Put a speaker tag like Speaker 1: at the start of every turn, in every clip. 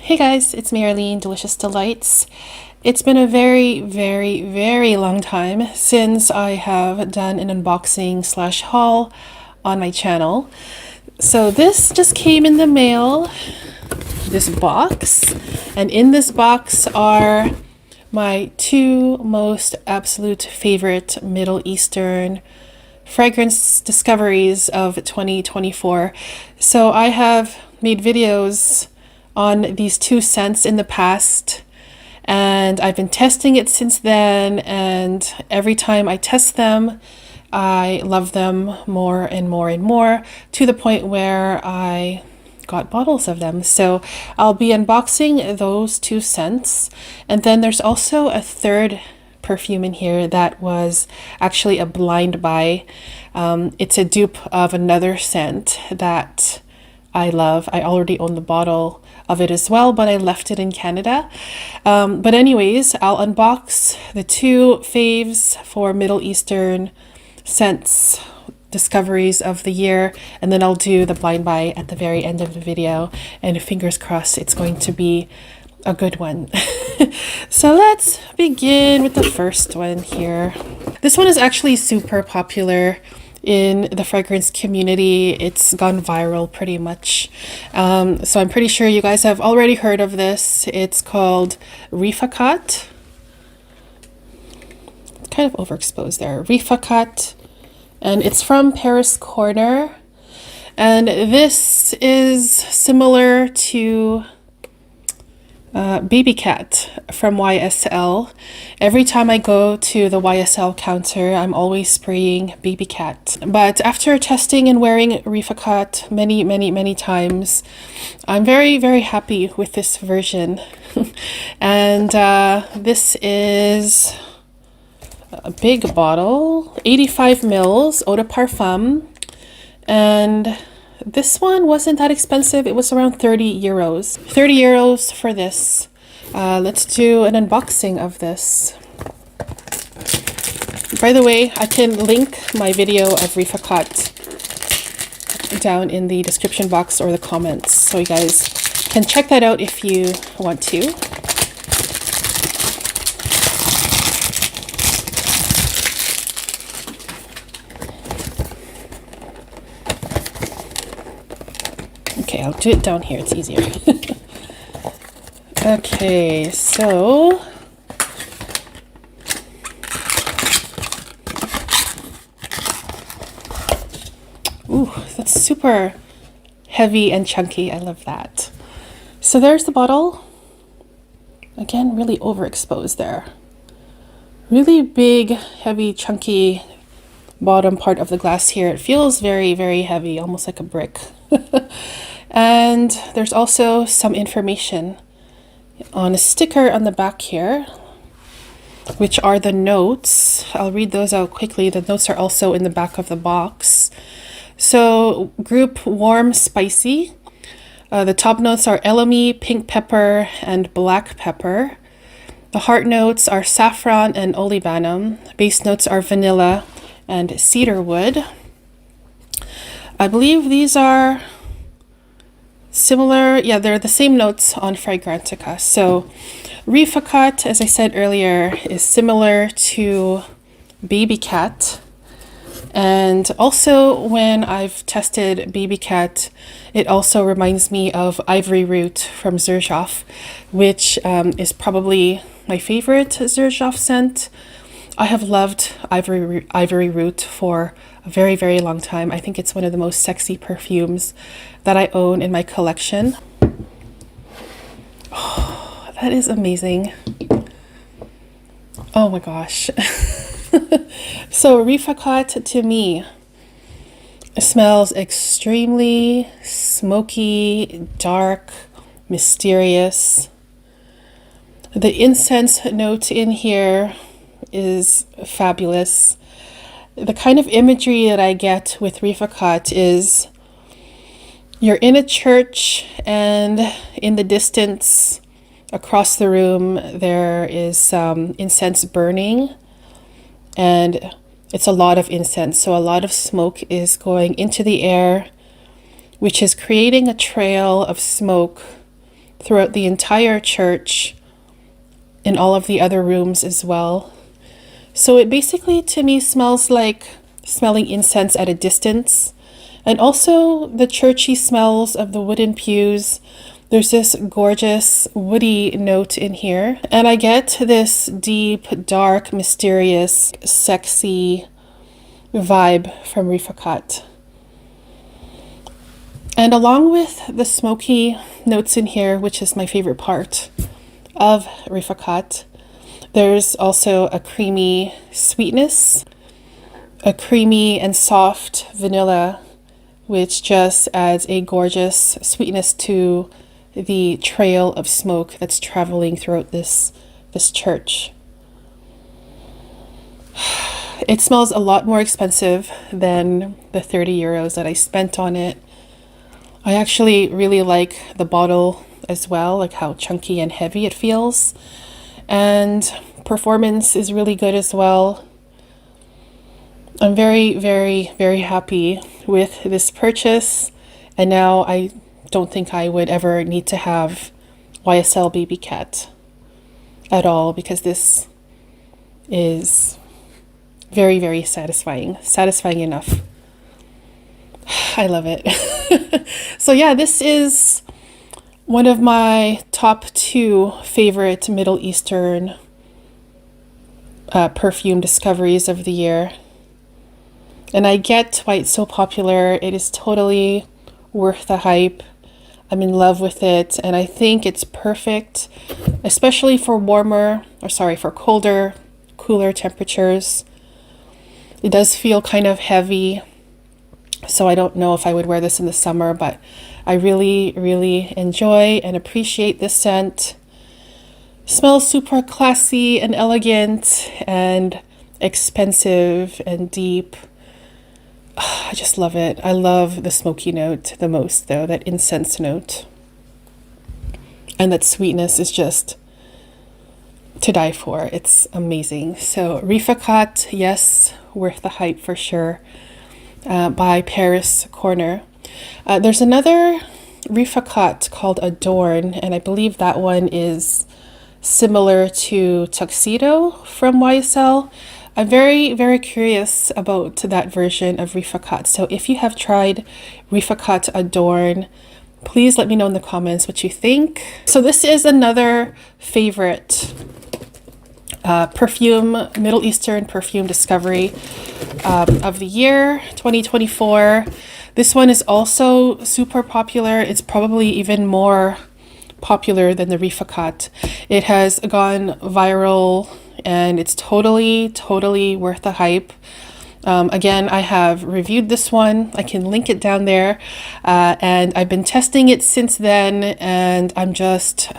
Speaker 1: Hey guys, it's me Arlene, Delicious Delights. It's been a very long time since I have done an unboxing slash haul on my channel. So this just came in the mail, this box, and in this box are my two most absolute favorite Middle Eastern fragrance discoveries of 2024. So I have made videos on these two scents in the past, and I've been testing it since then, and every time I test them I love them more and more and more, to the point where I got bottles of them. So I'll be unboxing those two scents, and then there's also a third perfume in here that was actually a blind buy. It's a dupe of another scent that I love. I already own the bottle of it as well, but I left it in Canada. But anyways, I'll unbox the two faves for Middle Eastern scents discoveries of the year, and then I'll do the blind buy at the very end of the video, and fingers crossed it's going to be a good one. So let's begin with the first one here. This one is actually super popular in the fragrance community. It's gone viral pretty much. So I'm pretty sure you guys have already heard of this. It's called Rifaaqat. It's kind of overexposed there. Rifaaqat. And it's from Paris Corner. And this is similar to Baby Cat from YSL. Every time I go to the YSL counter, I'm always spraying Baby Cat. But after testing and wearing Rifaaqat many times, I'm very happy with this version. And this is a big bottle, 85 mils, eau de parfum, and this one wasn't that expensive. It was around 30 euros. 30 euros for this. Let's do an unboxing of this. By the way, I can link my video of Rifaaqat down in the description box or the comments, so you guys can check that out if you want to. Okay, I'll do it down here, it's easier. Okay, so ooh, that's super heavy and chunky. I love that. So there's the bottle. Again, really overexposed there. Really big, heavy, chunky bottom part of the glass here. It feels very heavy, almost like a brick. And there's also some information on a sticker on the back here, which are the notes. I'll read those out quickly. The notes are also in the back of the box. So group warm spicy. The top notes are elemi, pink pepper, and black pepper. The heart notes are saffron and olibanum. Base notes are vanilla and cedarwood. I believe these are similar. Yeah, they're the same notes on Fragrantica. So Rifaaqat, as I said earlier, is similar to Baby Cat. And also when I've tested Baby Cat, it also reminds me of Ivory Root from Xerjoff, which is probably my favorite Xerjoff scent. I have loved Ivory Root for a very long time. I think it's one of the most sexy perfumes that I own in my collection. Oh, that is amazing. Oh my gosh. So Rifaaqat to me smells extremely smoky, dark, mysterious. The incense note in here is fabulous. The kind of imagery that I get with Rifaaqat is you're in a church, and in the distance across the room there is some incense burning, and it's a lot of incense, so a lot of smoke is going into the air, which is creating a trail of smoke throughout the entire church, in all of the other rooms as well. So it basically, to me, smells like smelling incense at a distance. And also the churchy smells of the wooden pews. There's this gorgeous woody note in here. And I get this deep, dark, mysterious, sexy vibe from Rifaaqat. And along with the smoky notes in here, which is my favorite part of Rifaaqat, there's also a creamy sweetness, a creamy and soft vanilla, which just adds a gorgeous sweetness to the trail of smoke that's traveling throughout this church. It smells a lot more expensive than the 30 euros that I spent on it. I actually really like the bottle as well, like how chunky and heavy it feels. And performance is really good as well. I'm very, very, very happy with this purchase. And now I don't think I would ever need to have YSL Baby Cat at all, because this is very, very satisfying. Satisfying enough. I love it. So yeah, this is one of my top 2 favorite Middle Eastern perfume discoveries of the year. And I get why it's so popular. It is totally worth the hype. I'm in love with it, and I think it's perfect, especially for for colder, cooler temperatures. It does feel kind of heavy, so I don't know if I would wear this in the summer, but I really, really enjoy and appreciate this scent. Smells super classy and elegant and expensive and deep. I just love it. I love the smoky note the most, though, that incense note. And that sweetness is just to die for. It's amazing. So Rifaaqat, yes, worth the hype for sure, by Paris Corner. There's another Rifaaqat called Adorn, and I believe that one is similar to Tuxedo from YSL. I'm very, very curious about that version of Rifaaqat. So if you have tried Rifaaqat Adorn, please let me know in the comments what you think. So this is another favorite Middle Eastern perfume discovery of the year 2024. This one is also super popular. It's probably even more popular than the Rifaaqat. It has gone viral, and it's totally, totally worth the hype. Again, I have reviewed this one. I can link it down there. And I've been testing it since then, and I'm just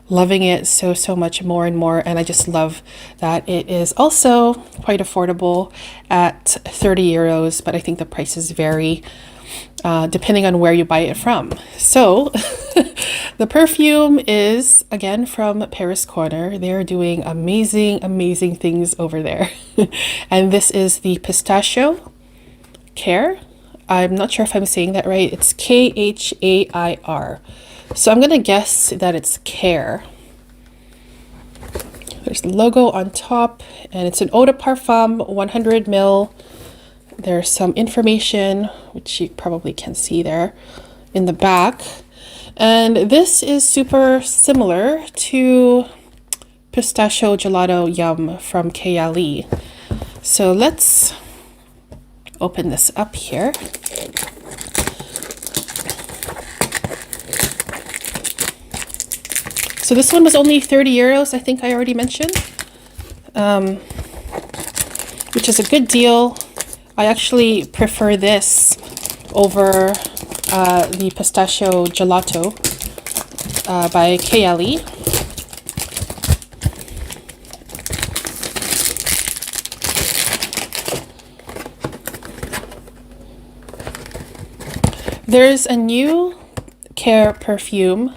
Speaker 1: loving it so, so much more and more. And I just love that it is also quite affordable at 30 euros, but I think the prices vary depending on where you buy it from. So the perfume is, again, from Paris Corner. They're doing amazing, amazing things over there. And this is the Pistachio Khair. I'm not sure if I'm saying that right. It's Khair. So I'm going to guess that it's Khair. There's the logo on top, and it's an eau de parfum, 100 ml. There's some information, which you probably can see there in the back. And this is super similar to Pistachio Gelato Yum from Kayali. So let's open this up here. So this one was only 30 euros, I think I already mentioned, which is a good deal. I actually prefer this over the Pistachio Gelato by Kayali. There's a new Khair perfume.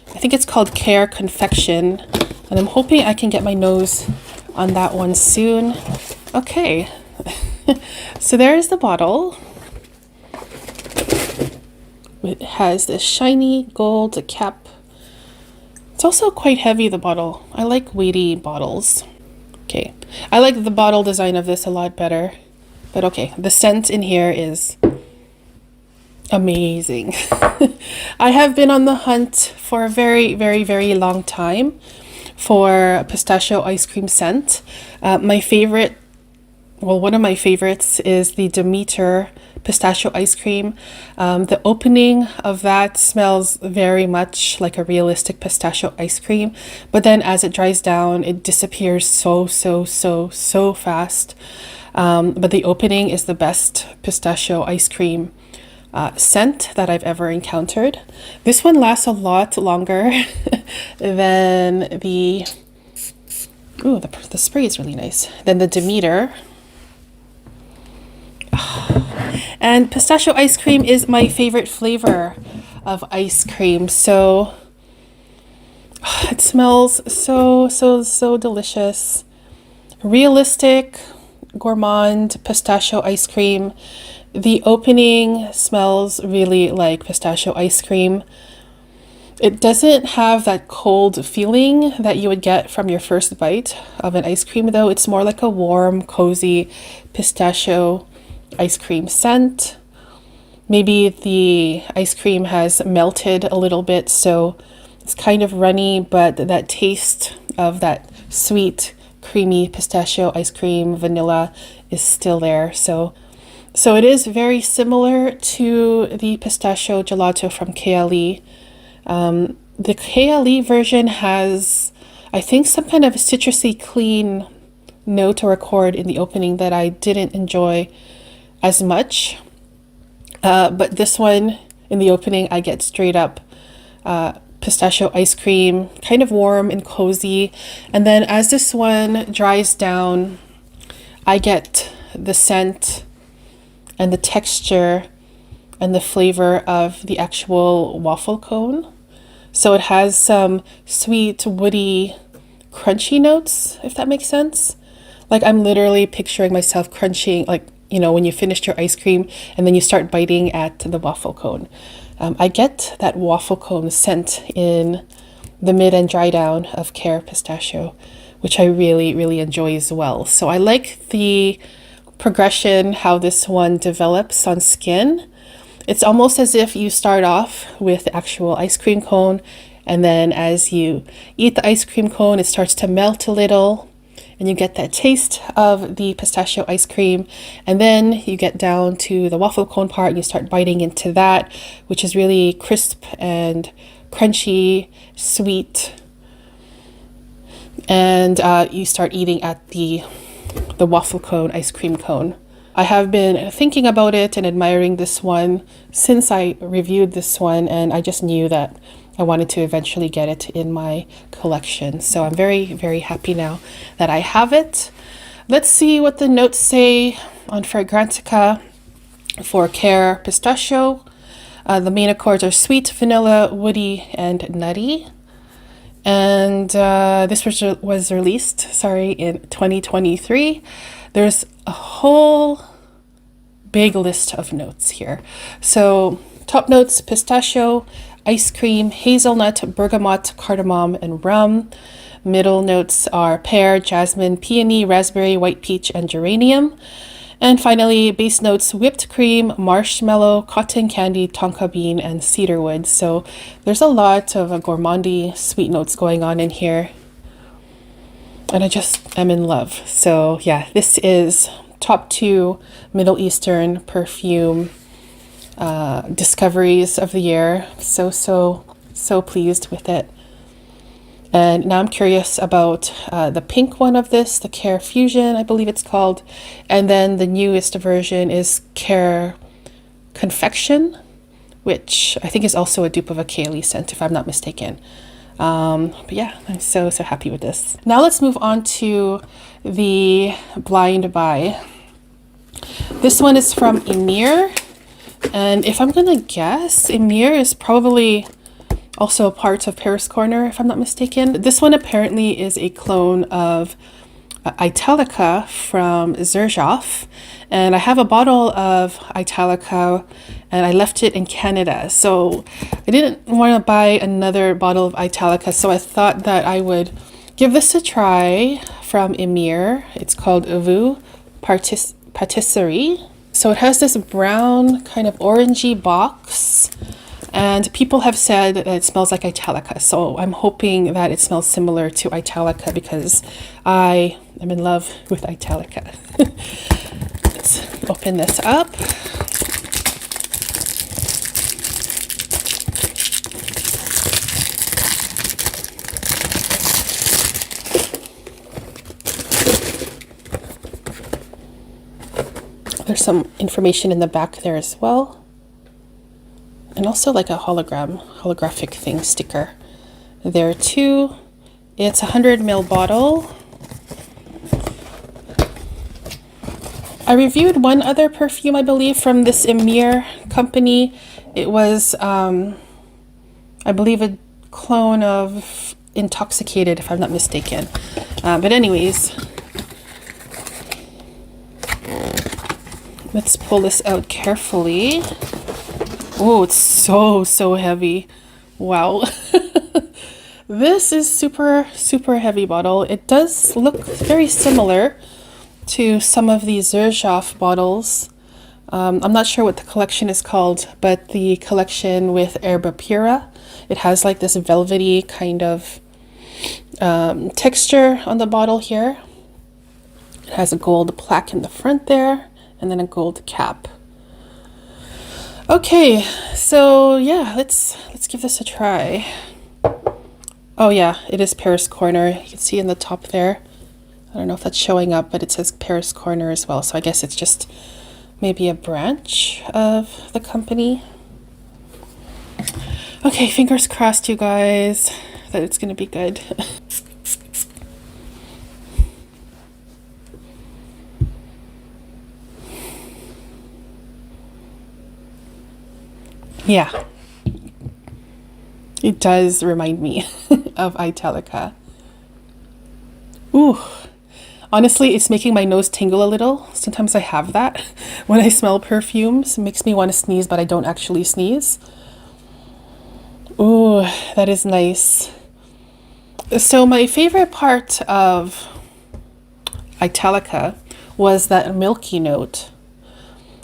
Speaker 1: I think it's called Khair Confection, and I'm hoping I can get my nose on that one soon. Okay, so there's the bottle. It has this shiny gold cap It's also quite heavy, the bottle. I like weighty bottles. Okay, I like the bottle design of this a lot better. But okay, the scent in here is amazing. I have been on the hunt for a very, very, very long time for pistachio ice cream scent. My favorite, well, one of my favorites is the Demeter pistachio ice cream. The opening of that smells very much like a realistic pistachio ice cream, but then as it dries down, it disappears so fast. But the opening is the best pistachio ice cream scent that I've ever encountered. This one lasts a lot longer than the, ooh, the spray is really nice, than the Demeter. And pistachio ice cream is my favorite flavor of ice cream. So it smells so delicious. Realistic, gourmand pistachio ice cream. The opening smells really like pistachio ice cream. It doesn't have that cold feeling that you would get from your first bite of an ice cream, though. It's more like a warm, cozy pistachio ice cream scent. Maybe the ice cream has melted a little bit, so it's kind of runny, but that taste of that sweet, creamy pistachio ice cream, vanilla, is still there. So it is very similar to the pistachio gelato from KLE. The KLE version has, I think, some kind of citrusy clean note or accord in the opening that I didn't enjoy as much. But this one, in the opening, I get straight up pistachio ice cream, kind of warm and cozy. And then as this one dries down, I get the scent and the texture and the flavor of the actual waffle cone. So it has some sweet, woody, crunchy notes, if that makes sense. Like, I'm literally picturing myself crunching, like, you know, when you finished your ice cream and then you start biting at the waffle cone. I get that waffle cone scent in the mid and dry down of Khair Pistachio, which I really enjoy as well. So I like the progression, how this one develops on skin. It's almost as if you start off with the actual ice cream cone, and then as you eat the ice cream cone, it starts to melt a little, and you get that taste of the pistachio ice cream. And then you get down to the waffle cone part and you start biting into that, which is really crisp and crunchy, sweet. And you start eating at the waffle cone, ice cream cone. I have been thinking about it and admiring this one since I reviewed this one, and I just knew that I wanted to eventually get it in my collection. So I'm very happy now that I have it. Let's see what the notes say on Fragrantica for Khair Pistachio. The main accords are sweet, vanilla, woody, and nutty. And this was released, in 2023. There's a whole big list of notes here. So top notes: pistachio, ice cream, hazelnut, bergamot, cardamom, and rum. Middle notes are pear, jasmine, peony, raspberry, white peach, and geranium. And finally, base notes: whipped cream, marshmallow, cotton candy, tonka bean, and cedarwood. So there's a lot of gourmandy sweet notes going on in here. And I just am in love. So yeah, this is top 2 Middle Eastern perfume discoveries of the year. So pleased with it. And now I'm curious about the pink one of this, the Khair Fusion, I believe it's called. And then the newest version is Khair Confection, which I think is also a dupe of a KLE scent, if I'm not mistaken. But yeah, I'm so happy with this. Now let's move on to the blind buy. This one is from Emir. And if I'm gonna guess, Emir is probably also a part of Paris Corner, if I'm not mistaken. This one apparently is a clone of Italica from Xerjoff, and I have a bottle of Italica and I left it in Canada, so I didn't want to buy another bottle of Italica, so I thought that I would give this a try from Emir. It's called Vous Patisserie. So it has this brown kind of orangey box, and people have said that it smells like Italica, so I'm hoping that it smells similar to Italica because I am in love with Italica. Let's open this up. There's some information in the back there as well. And also like a holographic thing, sticker there too. It's a 100 ml bottle. I reviewed one other perfume, I believe, from this Emir company. It was, I believe, a clone of Intoxicated, if I'm not mistaken. But anyways, let's pull this out carefully. Oh, it's so heavy. Wow. This is super heavy bottle. It does look very similar to some of these Xerjoff bottles. I'm not sure what the collection is called, but the collection with Herba Pura, it has like this velvety kind of texture on the bottle here. It has a gold plaque in the front there, and then a gold cap. Okay, so yeah, let's give this a try. Oh yeah, it is Paris Corner. You can see in the top there. I don't know if that's showing up, but it says Paris Corner as well. So I guess it's just maybe a branch of the company. Okay, fingers crossed, you guys, that it's gonna be good. Yeah, it does remind me of Italica. Ooh, honestly, it's making my nose tingle a little. Sometimes I have that when I smell perfumes. It makes me want to sneeze, but I don't actually sneeze. Ooh, that is nice. So my favorite part of Italica was that milky note.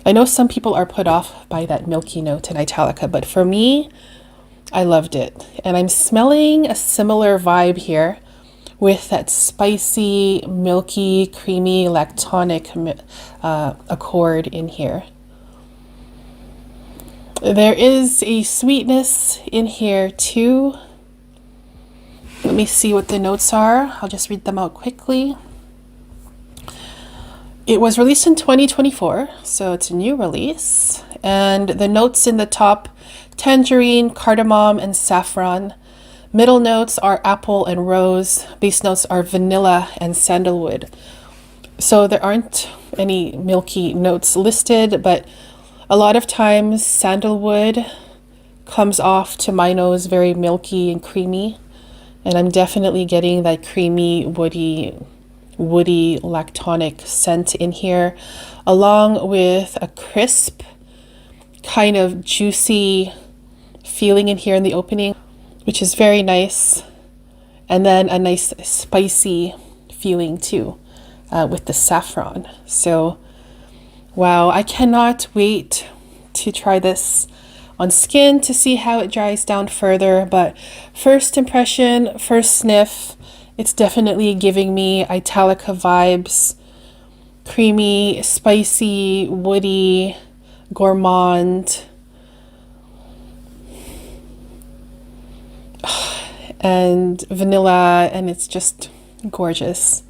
Speaker 1: I know some people are put off by that milky note in Italica, but for me, I loved it. And I'm smelling a similar vibe here with that spicy, milky, creamy, lactonic accord in here. There is a sweetness in here too. Let me see what the notes are. I'll just read them out quickly. It was released in 2024, so it's a new release. And the notes in the top, tangerine, cardamom, and saffron. Middle notes are apple and rose. Base notes are vanilla and sandalwood. So there aren't any milky notes listed, but a lot of times sandalwood comes off to my nose very milky and creamy. And I'm definitely getting that creamy, woody lactonic scent in here, along with a crisp, kind of juicy feeling in here in the opening, which is very nice. And then a nice spicy feeling too, with the saffron. So, wow, I cannot wait to try this on skin to see how it dries down further. But first impression, first sniff, it's definitely giving me Italica vibes. Creamy, spicy, woody, gourmand. And vanilla, and it's just gorgeous.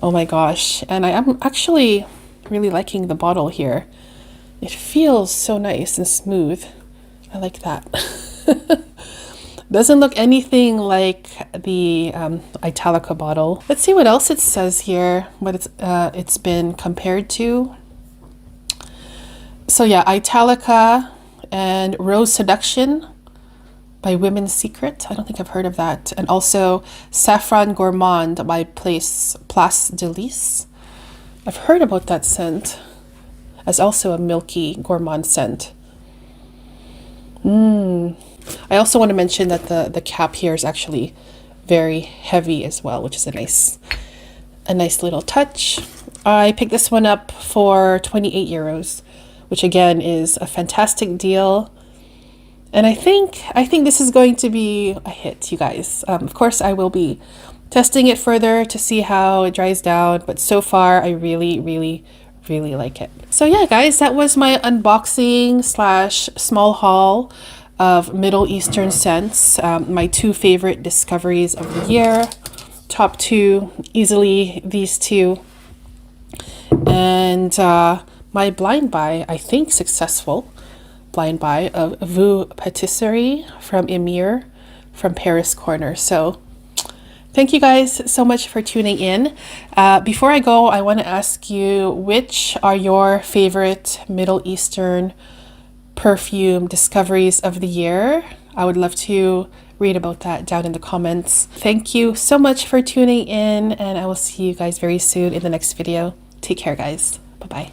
Speaker 1: Oh my gosh. And I am actually really liking the bottle here. It feels so nice and smooth. I like that. Doesn't look anything like the Italica bottle. Let's see what else it says here, what it's been compared to. So yeah, Italica and Rose Seduction by Women's Secret. I don't think I've heard of that. And also Saffron Gourmand by Place de Lys. I've heard about that scent as also a milky gourmand scent. I also want to mention that the cap here is actually very heavy as well, which is a nice little touch. I picked this one up for 28 euros, which again is a fantastic deal. And I think this is going to be a hit, you guys. Of course, I will be testing it further to see how it dries down, but so far I really like it. So yeah, guys, that was my unboxing slash small haul of Middle Eastern scents. My two favorite discoveries of the year. Top two, easily these two. And my blind buy, I think successful blind buy of Vous Patisserie from Emir from Paris Corner. So thank you guys so much for tuning in. Before I go, I want to ask you, which are your favorite Middle Eastern perfume discoveries of the year? I would love to read about that down in the comments. Thank you so much for tuning in, and I will see you guys very soon in the next video. Take care, guys. Bye-bye.